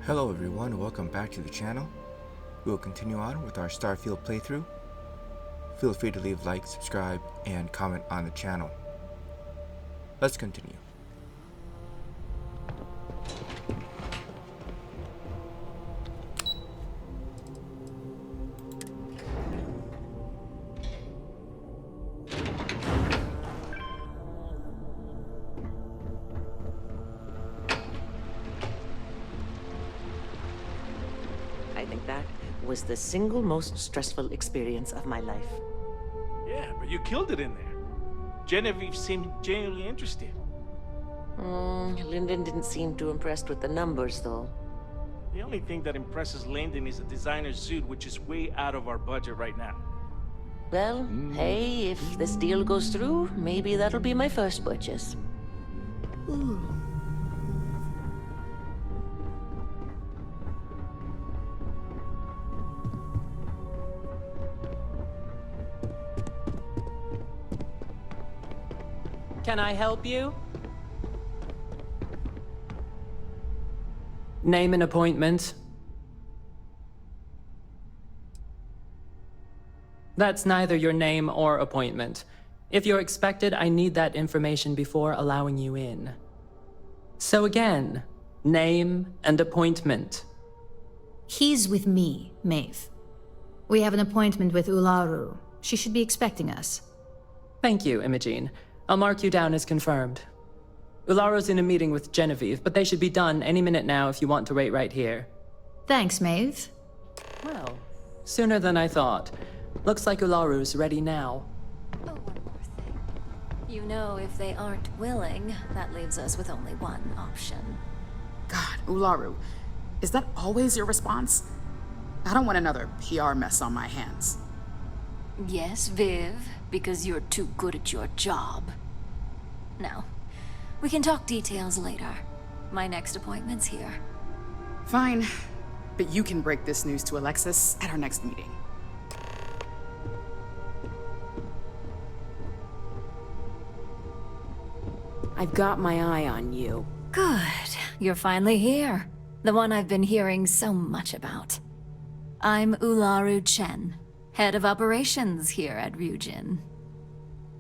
Hello everyone, welcome back to the channel. We will continue on with our Starfield playthrough. Feel free to leave like, subscribe, and comment on the channel. Let's continue. I think that was the single most stressful experience of my life. Yeah, but you killed it in there. Genevieve seemed genuinely interested. Lyndon didn't seem too impressed with the numbers, though. The only thing that impresses Lyndon is a designer suit, which is way out of our budget right now. Well, hey, if this deal goes through, maybe that'll be my first purchase. Can I help you? Name an appointment. That's neither your name or appointment. If you're expected, I need that information before allowing you in. So again, name and appointment. He's with me, Maeve. We have an appointment with Ularu. She should be expecting us. Thank you, Imogene. I'll mark you down as confirmed. Ularo's in a meeting with Genevieve, but they should be done any minute now if you want to wait right here. Thanks, Maeve. Well, sooner than I thought. Looks like Ularu's ready now. Oh, one more thing. You know, if they aren't willing, that leaves us with only one option. God, Ularu, is that always your response? I don't want another PR mess on my hands. Yes, Viv, because you're too good at your job. Now, we can talk details later. My next appointment's here. Fine, but you can break this news to Alexis at our next meeting. I've got my eye on you. Good. You're finally here. The one I've been hearing so much about. I'm Ularu Chen, head of operations here at Ryujin.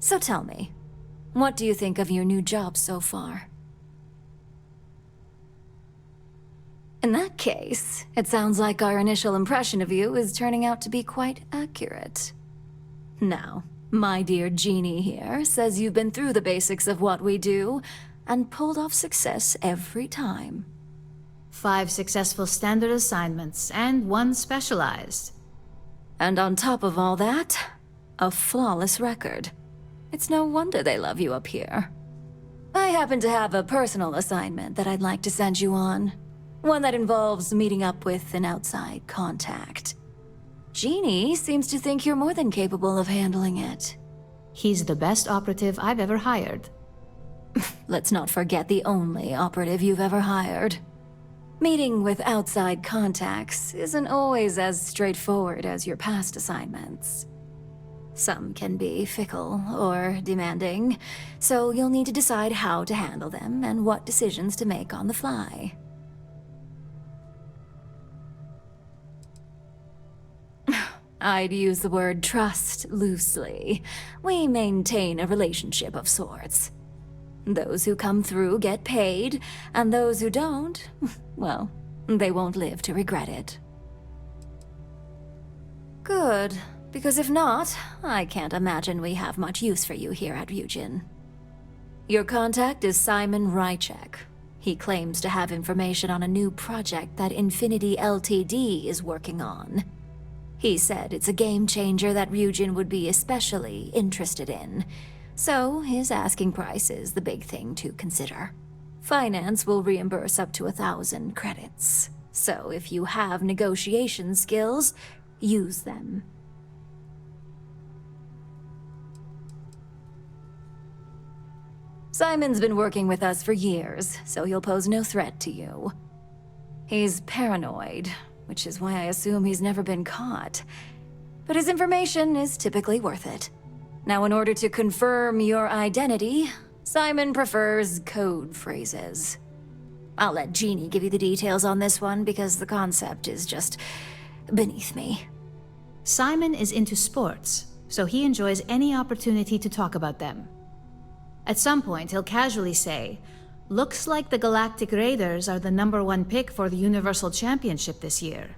So tell me, what do you think of your new job so far? In that case, it sounds like our initial impression of you is turning out to be quite accurate. Now, my dear Jeannie here says you've been through the basics of what we do and pulled off success every time. 5 successful standard assignments and 1 specialized. And on top of all that, a flawless record. It's no wonder they love you up here. I happen to have a personal assignment that I'd like to send you on. One that involves meeting up with an outside contact. Jeannie seems to think you're more than capable of handling it. He's the best operative I've ever hired. Let's not forget the only operative you've ever hired. Meeting with outside contacts isn't always as straightforward as your past assignments. Some can be fickle or demanding, so you'll need to decide how to handle them and what decisions to make on the fly. I'd use the word trust loosely. We maintain a relationship of sorts. Those who come through get paid, and those who don't, well, they won't live to regret it. Good, because if not, I can't imagine we have much use for you here at Ryujin. Your contact is Simon Ryujin. He claims to have information on a new project that Infinity Ltd is working on. He said it's a game changer that Ryujin would be especially interested in. So, his asking price is the big thing to consider. Finance will reimburse up to 1,000 credits. So, if you have negotiation skills, use them. Simon's been working with us for years, so he'll pose no threat to you. He's paranoid, which is why I assume he's never been caught. But his information is typically worth it. Now, in order to confirm your identity, Simon prefers code phrases. I'll let Jeannie give you the details on this one because the concept is just beneath me. Simon is into sports, so he enjoys any opportunity to talk about them. At some point, he'll casually say, "Looks like the Galactic Raiders are the #1 pick for the Universal Championship this year."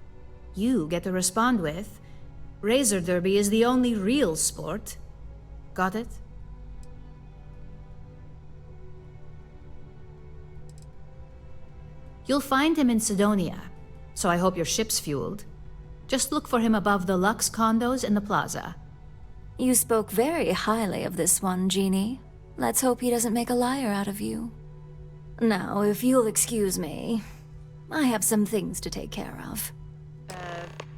You get to respond with, "Razor Derby is the only real sport." Got it? You'll find him in Sidonia, so I hope your ship's fueled. Just look for him above the Lux condos in the plaza. You spoke very highly of this one, Jeannie. Let's hope he doesn't make a liar out of you. Now, if you'll excuse me, I have some things to take care of.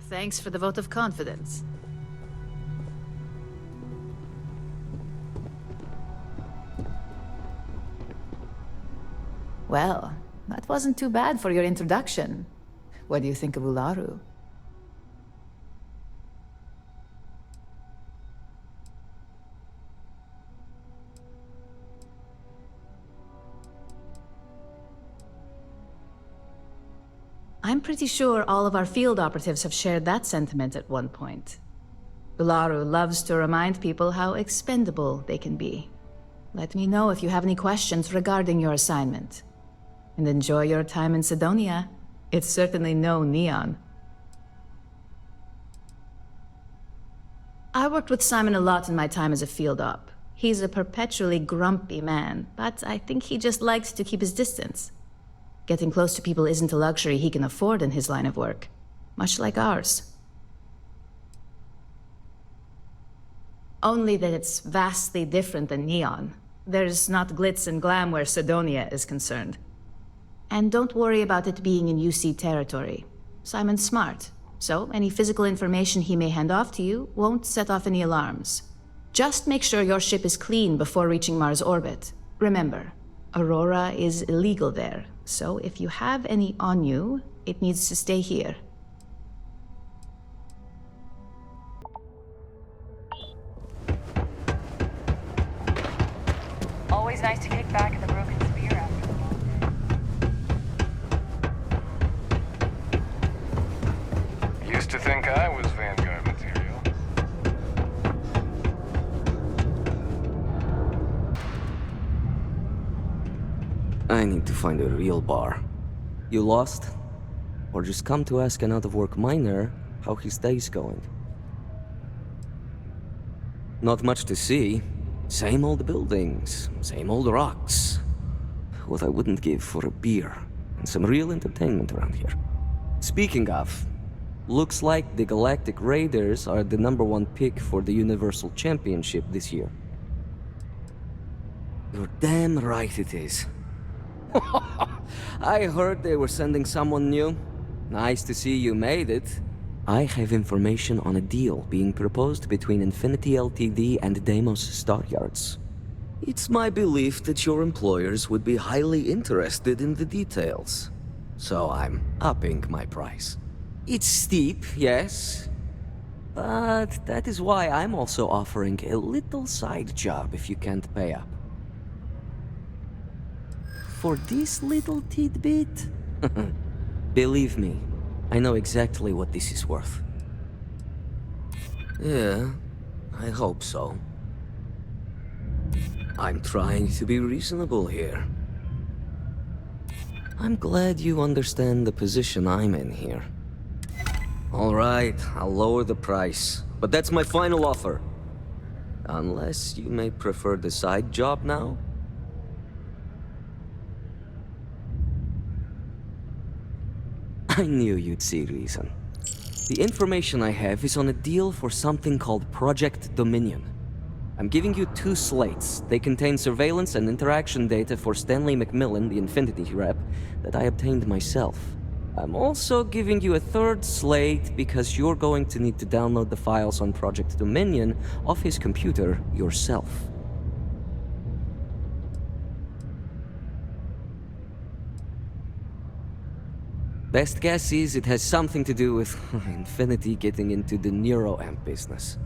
Thanks for the vote of confidence. Well, that wasn't too bad for your introduction. What do you think of Ularu? I'm pretty sure all of our field operatives have shared that sentiment at one point. Ularu loves to remind people how expendable they can be. Let me know if you have any questions regarding your assignment. And enjoy your time in Sidonia. It's certainly no Neon. I worked with Simon a lot in my time as a field op. He's a perpetually grumpy man, but I think he just likes to keep his distance. Getting close to people isn't a luxury he can afford in his line of work, much like ours. Only that it's vastly different than Neon. There's not glitz and glam where Sidonia is concerned. And don't worry about it being in UC territory. Simon's smart, so any physical information he may hand off to you won't set off any alarms. Just make sure your ship is clean before reaching Mars orbit. Remember, Aurora is illegal there, so if you have any on you, it needs to stay here. Always nice to kick back at the Broken Spear after the war. Used to think I was Vanguard material. I need to find a real bar. You lost? Or just come to ask an out-of-work miner how his day's going? Not much to see. Same old buildings, same old rocks. What I wouldn't give for a beer and some real entertainment around here. Speaking of, looks like the Galactic Raiders are the #1 pick for the Universal Championship this year. You're damn right it is. I heard they were sending someone new. Nice to see you made it. I have information on a deal being proposed between Infinity Ltd and Deimos Staryards. It's my belief that your employers would be highly interested in the details. So I'm upping my price. It's steep, yes. But that is why I'm also offering a little side job if you can't pay up. For this little tidbit? Believe me, I know exactly what this is worth. Yeah, I hope so. I'm trying to be reasonable here. I'm glad you understand the position I'm in here. All right, I'll lower the price, but that's my final offer. Unless you may prefer the side job now? I knew you'd see reason. The information I have is on a deal for something called Project Dominion. I'm giving you 2 slates. They contain surveillance and interaction data for Stanley McMillan, the Infinity rep, that I obtained myself. I'm also giving you a 3rd slate because you're going to need to download the files on Project Dominion off his computer yourself. Best guess is it has something to do with Infinity getting into the neuroamp business.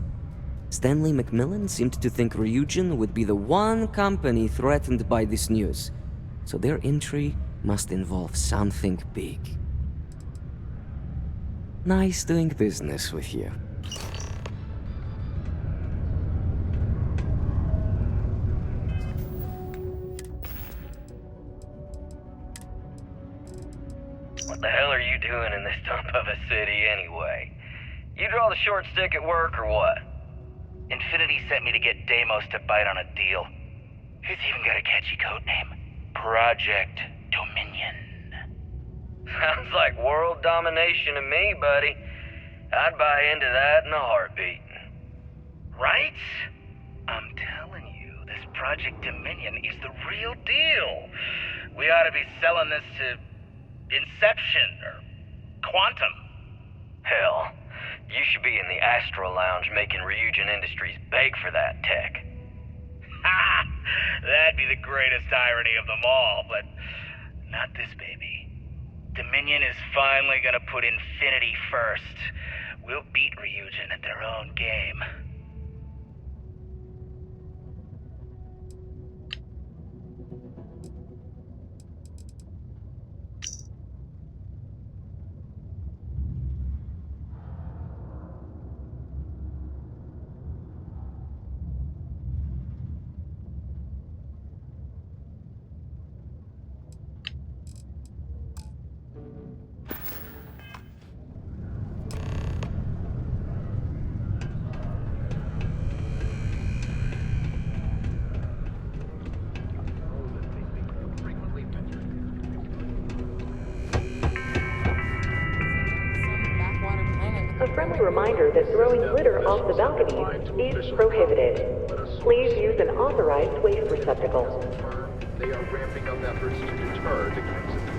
Stanley McMillan seemed to think Ryujin would be the one company threatened by this news, so their entry must involve something big. Nice doing business with you. What the hell are you doing in this dump of a city anyway? You draw the short stick at work or what? Infinity sent me to get Deimos to bite on a deal. He's even got a catchy code name. Project Dominion. Sounds like world domination to me, buddy. I'd buy into that in a heartbeat. Right? I'm telling you, this Project Dominion is the real deal. We ought to be selling this to Inception or Quantum. Hell, you should be in the Astro Lounge making Ryujin Industries beg for that tech. Ha! That'd be the greatest irony of them all, but not this baby. Dominion is finally gonna put Infinity first. We'll beat Ryujin at their own game. A friendly reminder that throwing glitter off the balconies is prohibited. Please use an authorized waste receptacle. They are ramping up efforts to deter the gangs of the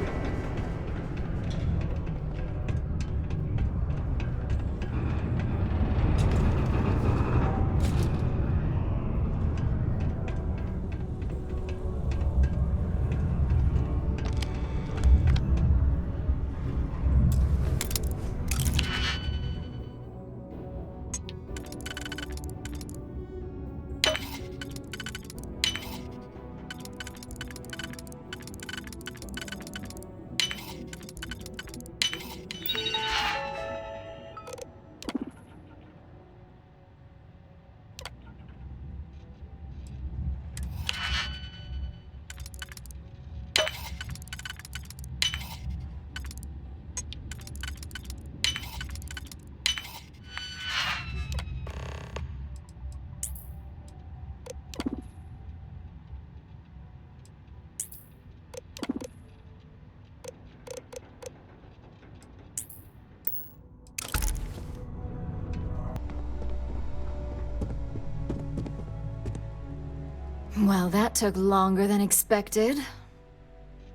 Well, that took longer than expected.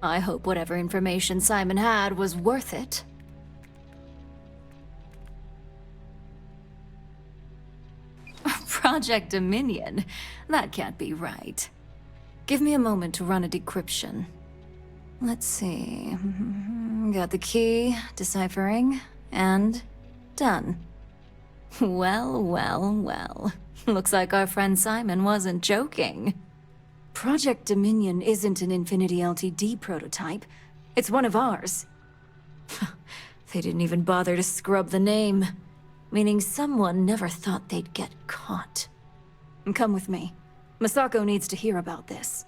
I hope whatever information Simon had was worth it. Project Dominion? That can't be right. Give me a moment to run a decryption. Let's see. Got the key, deciphering, and done. Well, well, well. Looks like our friend Simon wasn't joking. Project Dominion isn't an Infinity LTD prototype. It's one of ours. They didn't even bother to scrub the name, meaning someone never thought they'd get caught. Come with me. Masako needs to hear about this.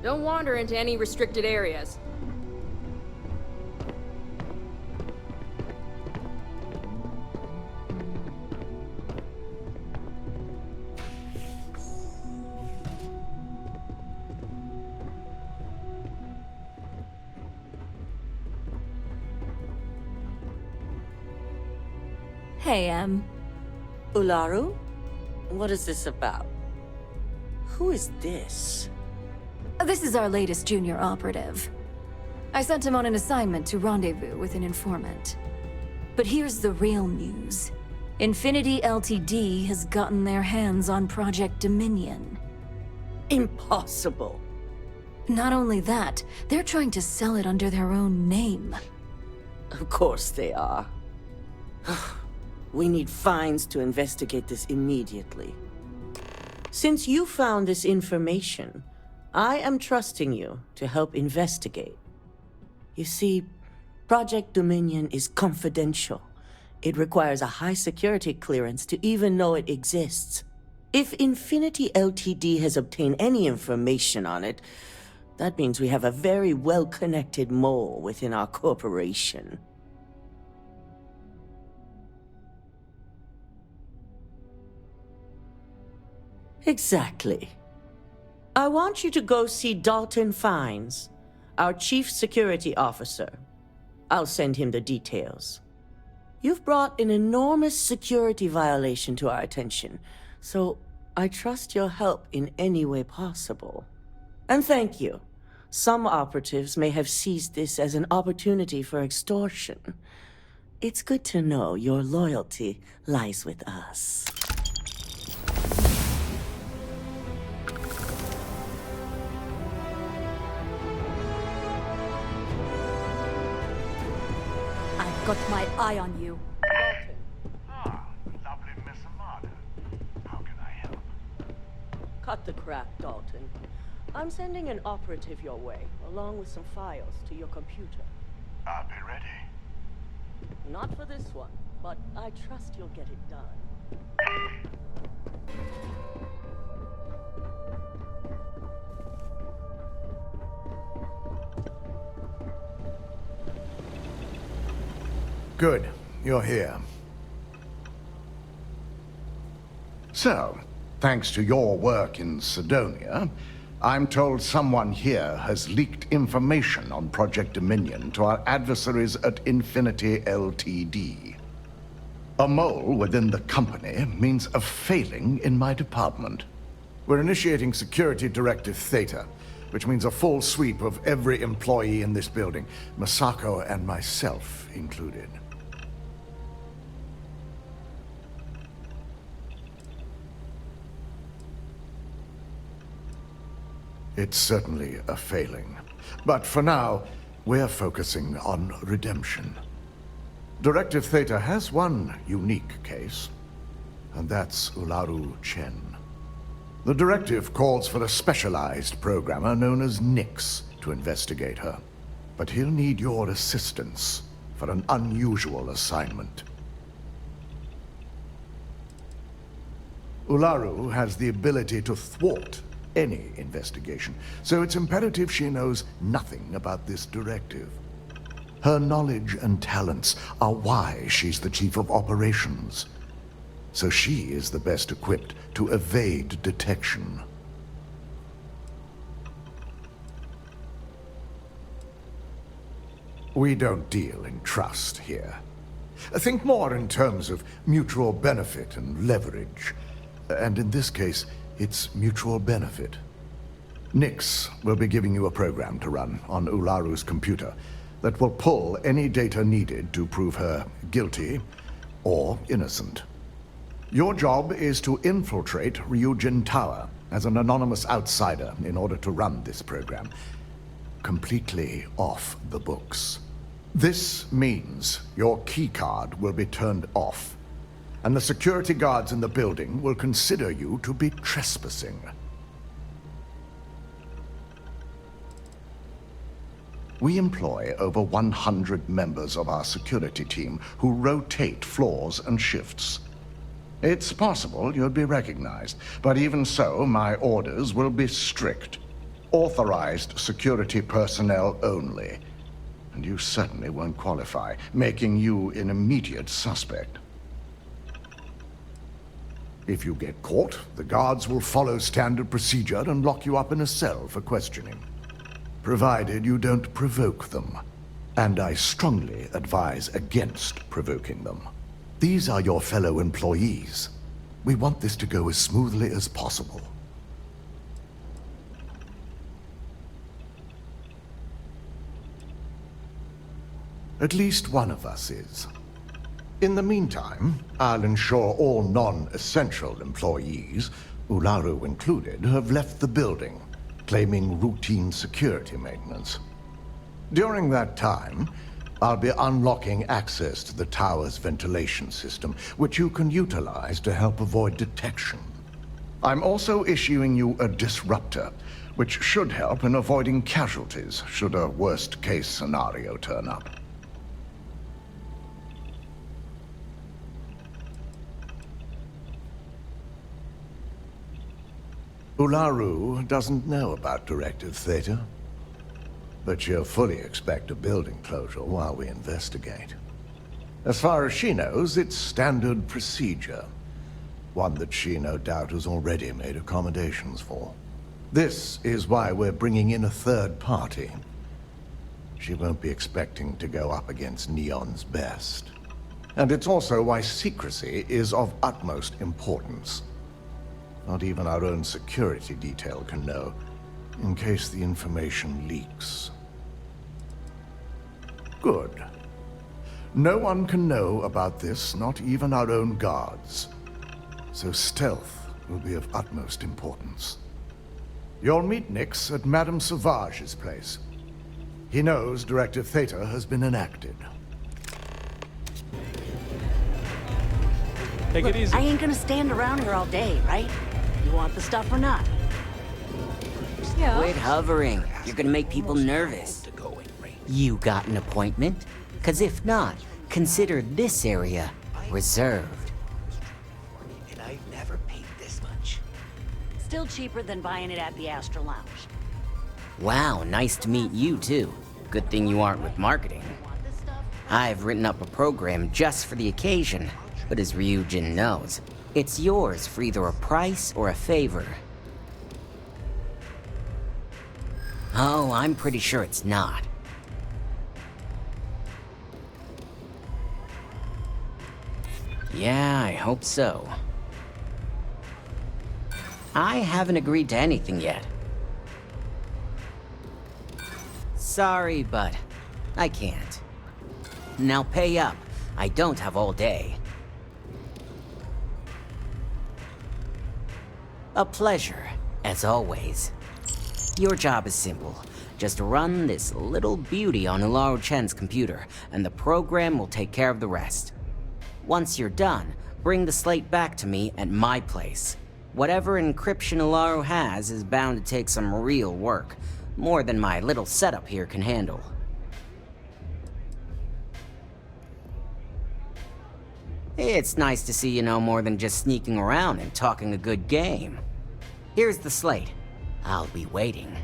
Don't wander into any restricted areas. Hey, Ularu? What is this about? Who is this? This is our latest junior operative. I sent him on an assignment to rendezvous with an informant. But here's the real news. Infinity LTD has gotten their hands on Project Dominion. Impossible. Not only that, they're trying to sell it under their own name. Of course they are. We need fines to investigate this immediately. Since you found this information, I am trusting you to help investigate. You see, Project Dominion is confidential. It requires a high security clearance to even know it exists. If Infinity Ltd has obtained any information on it, that means we have a very well-connected mole within our corporation. Exactly. I want you to go see Dalton Fines, our Chief Security Officer. I'll send him the details. You've brought an enormous security violation to our attention, so I trust your help in any way possible. And thank you. Some operatives may have seized this as an opportunity for extortion. It's good to know your loyalty lies with us. I've got my eye on you. Lovely Miss Amada. How can I help? Cut the crap, Dalton. I'm sending an operative your way, along with some files to your computer. I'll be ready. Not for this one, but I trust you'll get it done. Good. You're here. So, thanks to your work in Sidonia, I'm told someone here has leaked information on Project Dominion to our adversaries at Infinity Ltd. A mole within the company means a failing in my department. We're initiating Security Directive Theta, which means a full sweep of every employee in this building, Masako and myself included. It's certainly a failing. But for now, we're focusing on redemption. Directive Theta has one unique case, and that's Ularu Chen. The directive calls for a specialized programmer known as Nix to investigate her. But he'll need your assistance for an unusual assignment. Ularu has the ability to thwart any investigation, so it's imperative she knows nothing about this directive. Her knowledge and talents are why she's the chief of operations, so she is the best equipped to evade detection. We don't deal in trust here. Think more in terms of mutual benefit and leverage, and in this case, it's mutual benefit. Nix will be giving you a program to run on Ularu's computer that will pull any data needed to prove her guilty or innocent. Your job is to infiltrate Ryujin Tower as an anonymous outsider in order to run this program completely off the books. This means your keycard will be turned off, and the security guards in the building will consider you to be trespassing. We employ over 100 members of our security team who rotate floors and shifts. It's possible you'd be recognized, but even so, my orders will be strict. Authorized security personnel only. And you certainly won't qualify, making you an immediate suspect. If you get caught, the guards will follow standard procedure and lock you up in a cell for questioning. Provided you don't provoke them. And I strongly advise against provoking them. These are your fellow employees. We want this to go as smoothly as possible. At least one of us is. In the meantime, I'll ensure all non-essential employees, Ularu included, have left the building, claiming routine security maintenance. During that time, I'll be unlocking access to the tower's ventilation system, which you can utilize to help avoid detection. I'm also issuing you a disruptor, which should help in avoiding casualties should a worst-case scenario turn up. Ularu doesn't know about Directive Theta, but she'll fully expect a building closure while we investigate. As far as she knows, it's standard procedure, one that she no doubt has already made accommodations for. This is why we're bringing in a third party. She won't be expecting to go up against Neon's best. And it's also why secrecy is of utmost importance. Not even our own security detail can know, in case the information leaks. Good. No one can know about this, not even our own guards. So stealth will be of utmost importance. You'll meet Nyx at Madame Sauvage's place. He knows Directive Theta has been enacted. Take Look, it easy. I ain't gonna stand around here all day, right? You want the stuff or not? Yeah. Quit hovering. You're gonna make people nervous. You got an appointment? 'Cause if not, consider this area reserved. And I've never paid this much. Still cheaper than buying it at the Astro Lounge. Wow, nice to meet you too. Good thing you aren't with marketing. I've written up a program just for the occasion, but as Ryujin knows, it's yours for either a price or a favor. Oh, I'm pretty sure it's not. Yeah, I hope so. I haven't agreed to anything yet. Sorry, but I can't. Now pay up. I don't have all day. A pleasure, as always. Your job is simple. Just run this little beauty on Ularu Chen's computer, and the program will take care of the rest. Once you're done, bring the slate back to me at my place. Whatever encryption Ularu has is bound to take some real work, more than my little setup here can handle. It's nice to see you know more than just sneaking around and talking a good game. Here's the slate. I'll be waiting.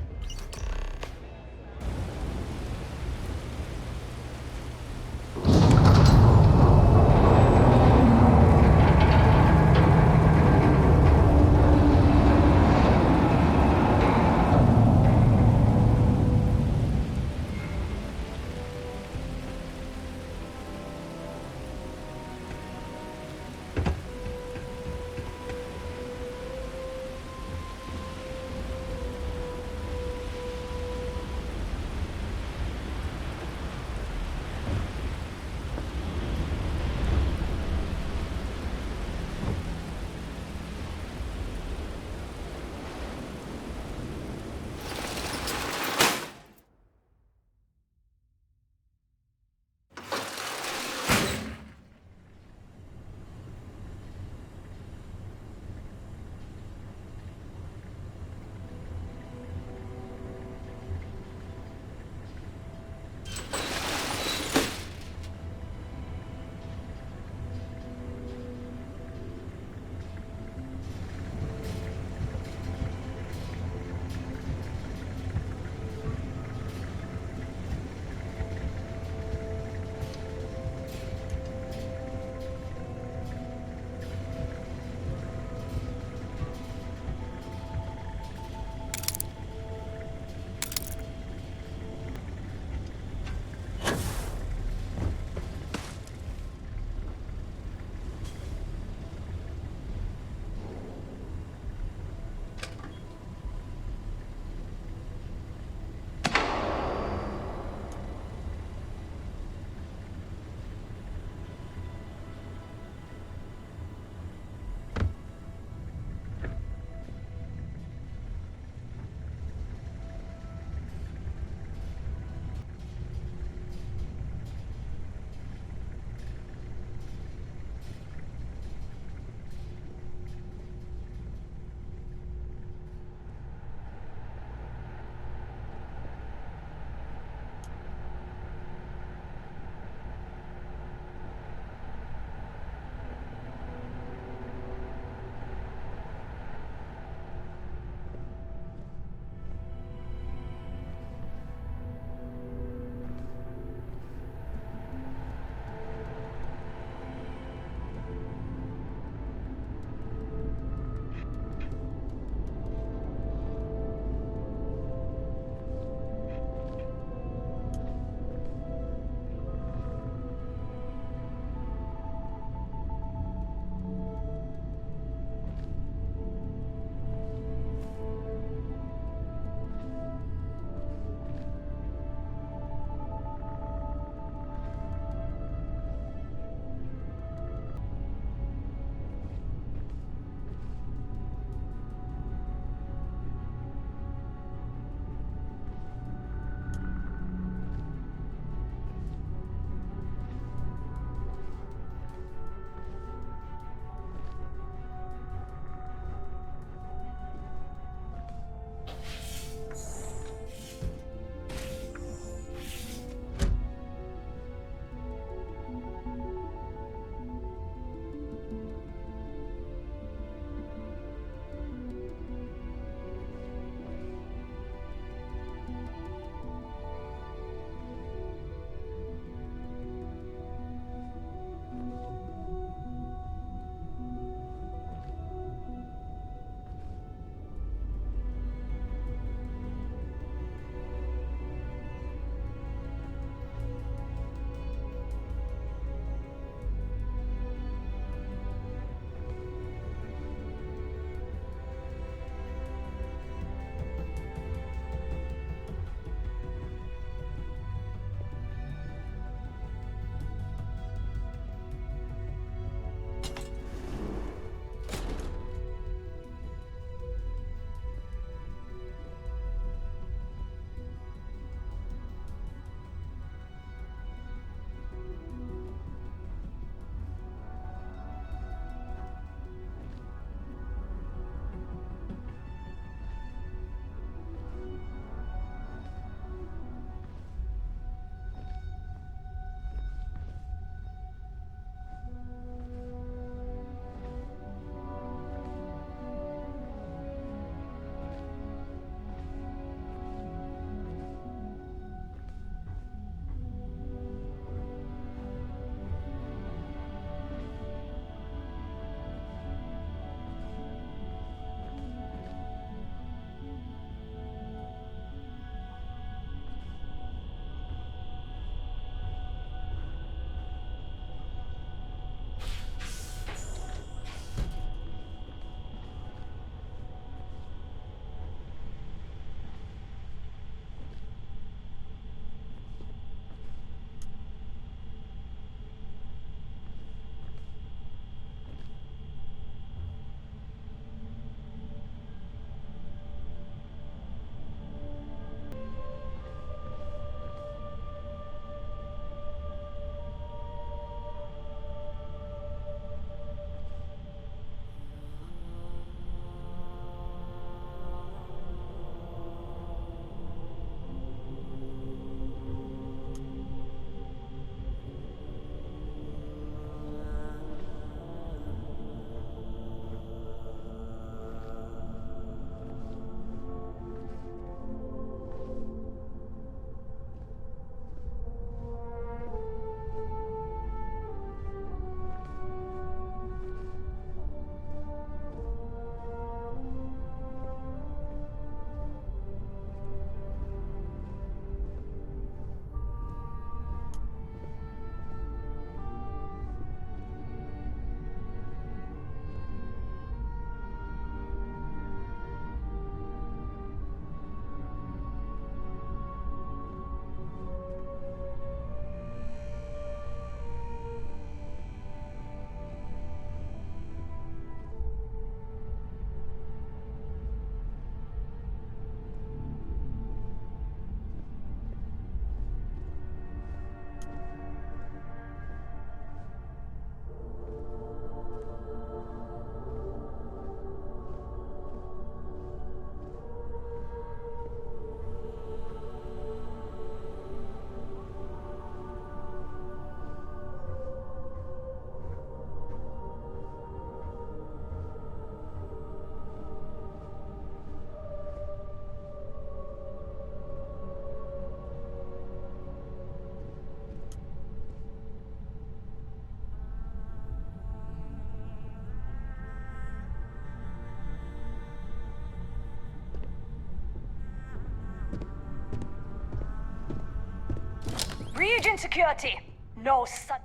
Ryujin security. No such.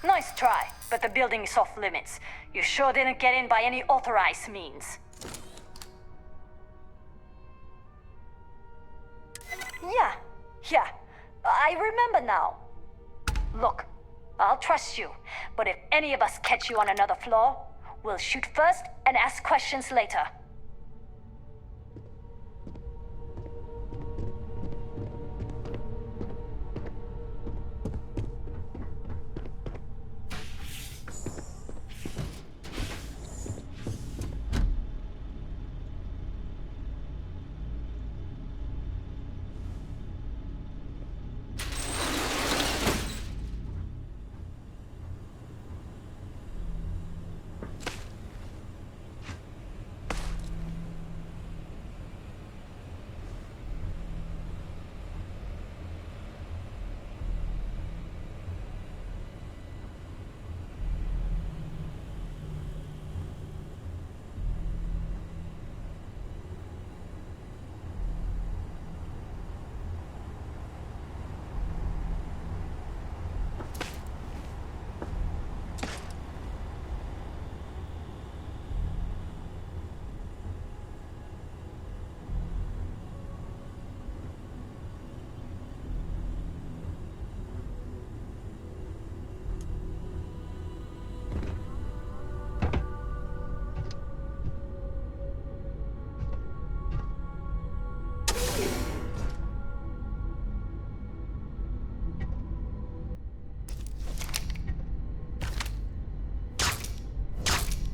Nice try, but the building is off limits. You sure didn't get in by any authorized means. Yeah, I remember now. Look, I'll trust you, but if any of us catch you on another floor, we'll shoot first and ask questions later.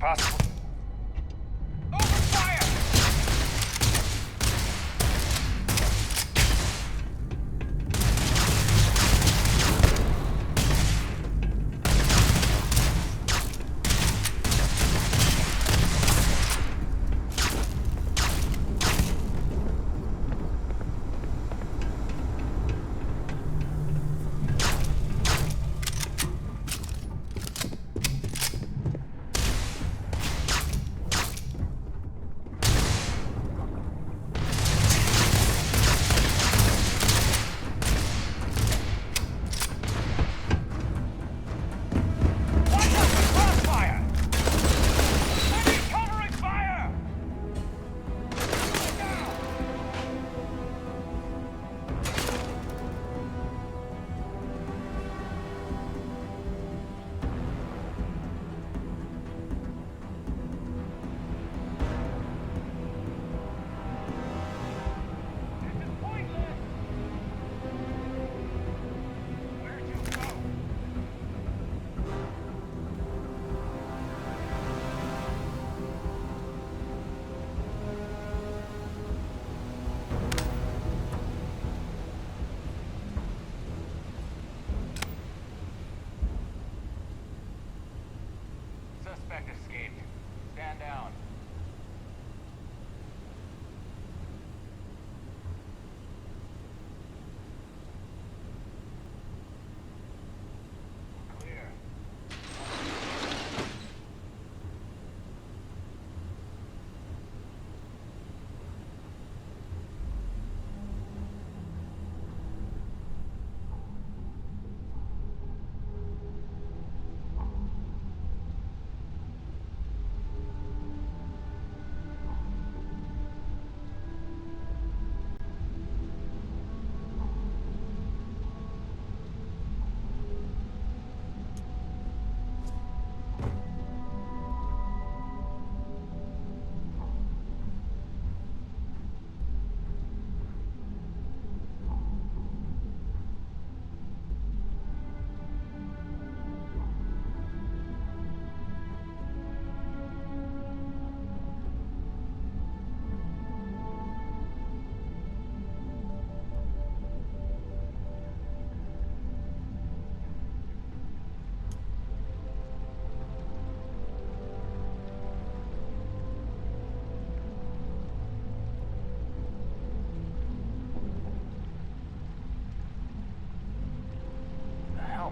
Possible. Suspect escaped. Stand down. Clear.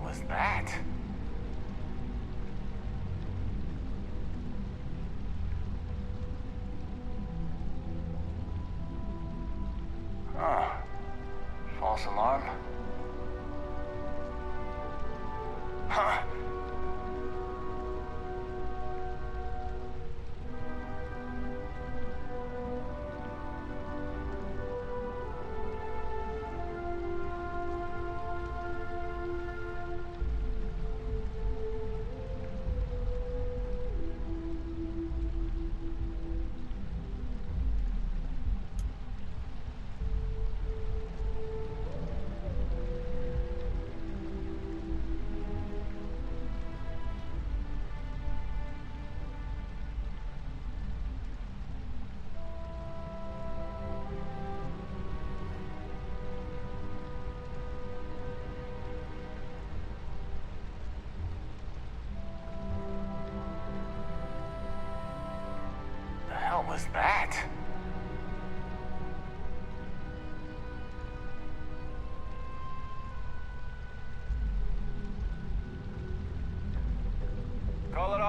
Was that?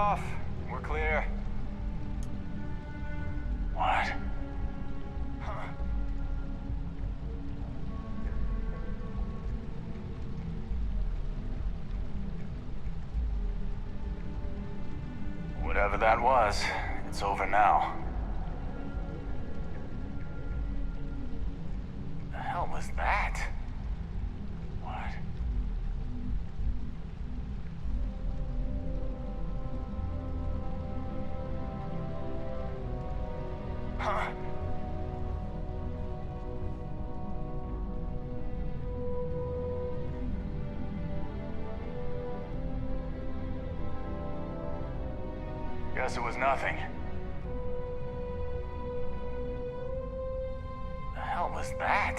off. We're clear. What? Huh? Whatever that was, it's over now. The hell was that? What? Huh? Guess it was nothing. The hell was that?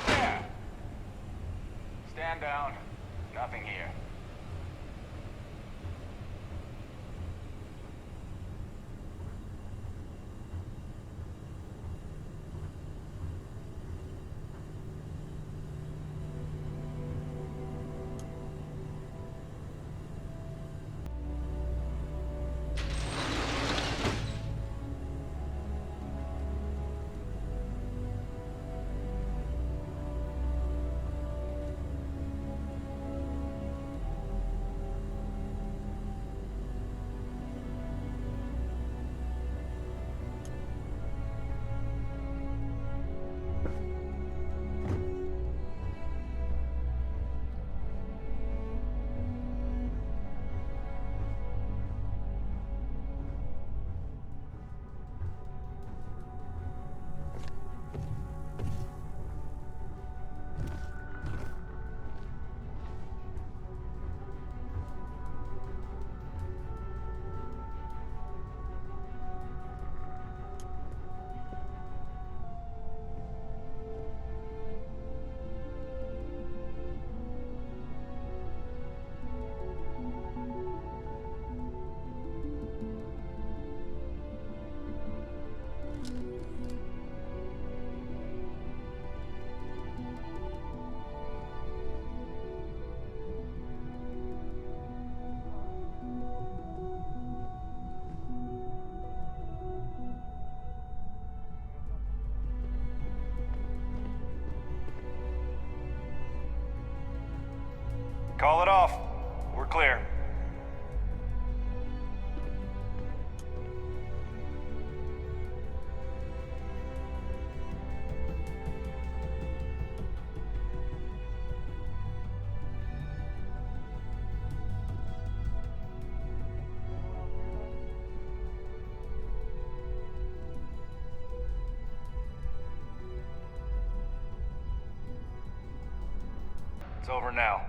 There! Stand down. Nothing here. Call it off. We're clear. It's over now.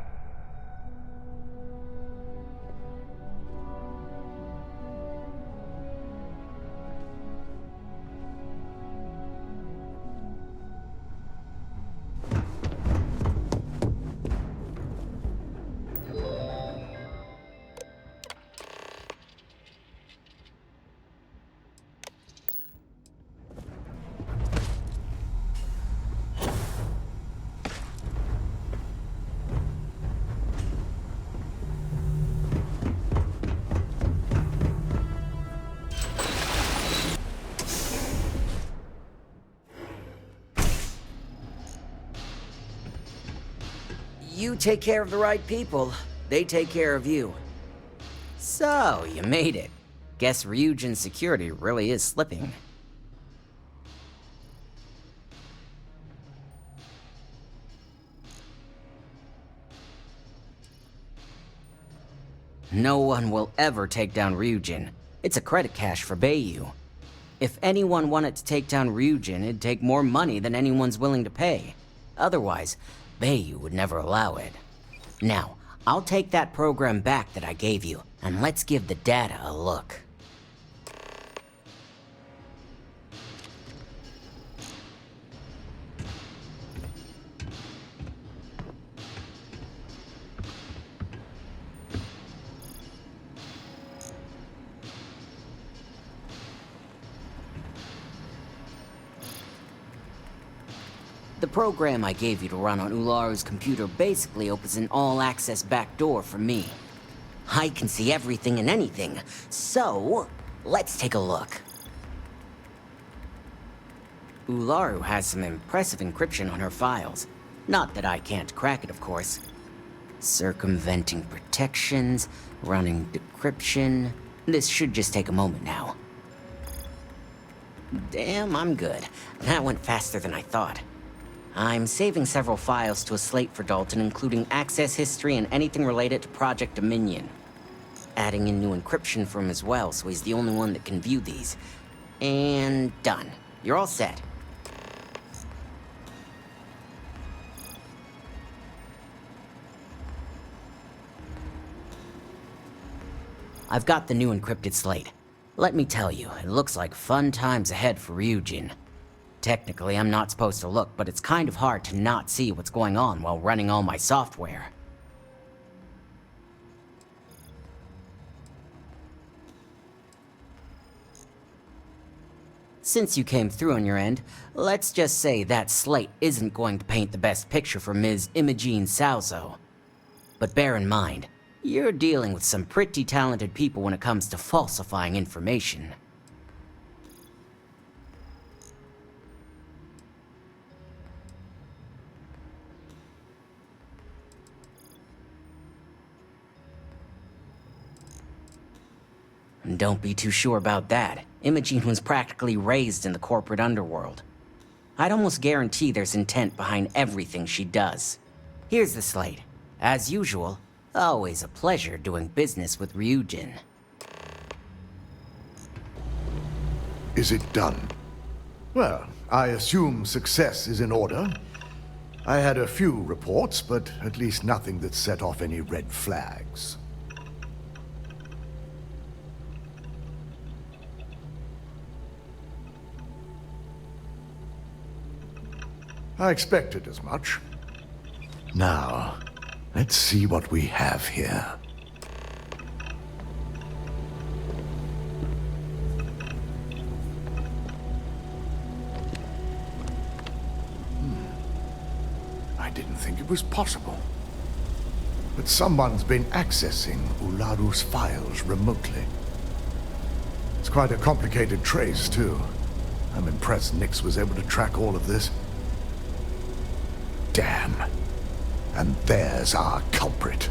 You take care of the right people, they take care of you. So, you made it. Guess Ryujin's security really is slipping. No one will ever take down Ryujin. It's a credit cache for Bayou. If anyone wanted to take down Ryujin, it'd take more money than anyone's willing to pay. Otherwise, Bayou would never allow it. Now, I'll take that program back that I gave you, and let's give the data a look. The program I gave you to run on Ularu's computer basically opens an all-access backdoor for me. I can see everything and anything, so let's take a look. Ularu has some impressive encryption on her files. Not that I can't crack it, of course. Circumventing protections, running decryption. This should just take a moment now. Damn, I'm good. That went faster than I thought. I'm saving several files to a slate for Dalton, including access history and anything related to Project Dominion. Adding in new encryption for him as well, so he's the only one that can view these. And done. You're all set. I've got the new encrypted slate. Let me tell you, it looks like fun times ahead for Ryujin. Technically, I'm not supposed to look, but it's kind of hard to not see what's going on while running all my software. Since you came through on your end, let's just say that slate isn't going to paint the best picture for Ms. Imogene Salzo. But bear in mind, you're dealing with some pretty talented people when it comes to falsifying information. And don't be too sure about that. Imogene was practically raised in the corporate underworld. I'd almost guarantee there's intent behind everything she does. Here's the slate. As usual, always a pleasure doing business with Ryujin. Is it done? Well, I assume success is in order. I had a few reports, but at least nothing that set off any red flags. I expected as much. Now, let's see what we have here. I didn't think it was possible. But someone's been accessing Ularu's files remotely. It's quite a complicated trace, too. I'm impressed Nyx was able to track all of this. Damn. And there's our culprit.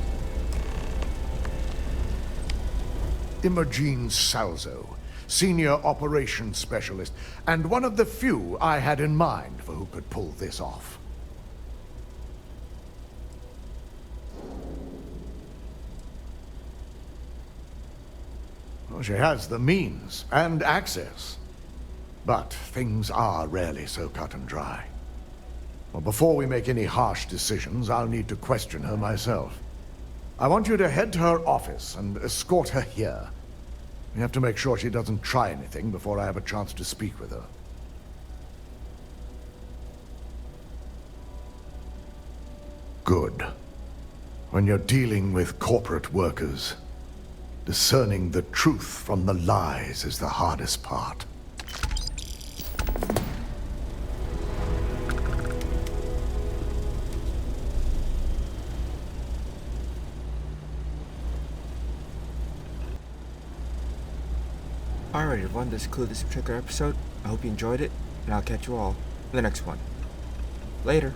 Imogene Salzo, Senior Operations Specialist, and one of the few I had in mind for who could pull this off. Well, she has the means and access. But things are rarely so cut and dry. Well, before we make any harsh decisions, I'll need to question her myself. I want you to head to her office and escort her here. We have to make sure she doesn't try anything before I have a chance to speak with her. Good. When you're dealing with corporate workers, discerning the truth from the lies is the hardest part. Alright everyone, this concludes this particular episode. I hope you enjoyed it, and I'll catch you all in the next one. Later.